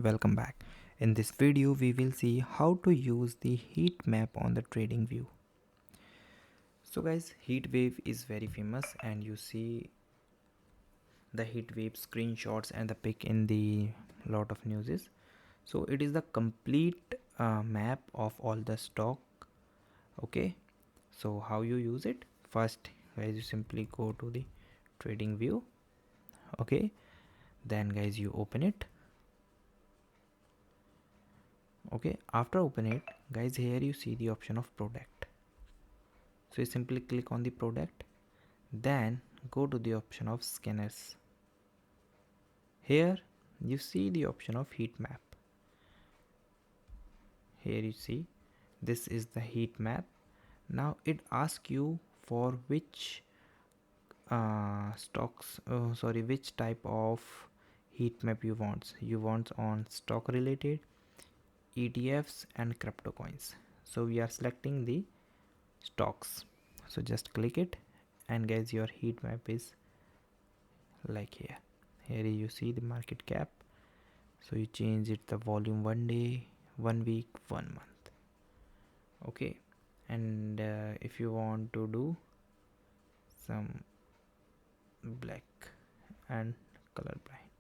Welcome back. In this video we will see how to use the heat map on the TradingView. So guys, heat wave is very famous and you see the heat wave screenshots and the pic in the lot of newses. So it is the complete map of all the stock. Okay, so how you use it? First guys, you simply go to the TradingView. Okay, then guys you open it. Okay, after open it guys, here you see the option of product. So you simply click on the product, then go to the option of scanners. Here you see the option of heat map. Here you see this is the heat map. Now it asks you for which which type of heat map you want. You want on stock related, ETFs and crypto coins. So we are selecting the stocks. So just click it and guys, your heat map is like here you see the market cap. So you change it the volume 1 day, 1 week, 1 month. Okay, and if you want to do some black and color blind.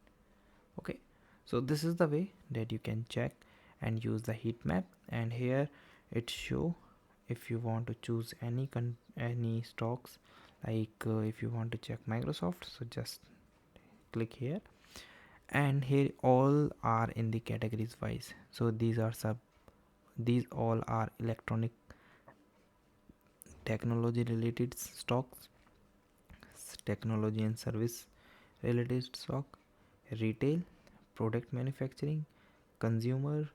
Okay, so this is the way that you can check and use the heat map. And here it show if you want to choose any stocks, like if you want to check Microsoft, so just click here, and here all are in the categories wise. So these all are electronic technology related stocks, technology and service related stock, retail, product manufacturing, consumer,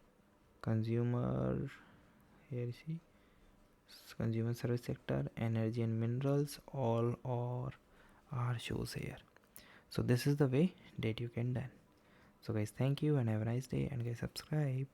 here you see consumer service sector, energy and minerals, all are shows here. So this is the way that you can done. So guys, thank you and have a nice day, and guys subscribe.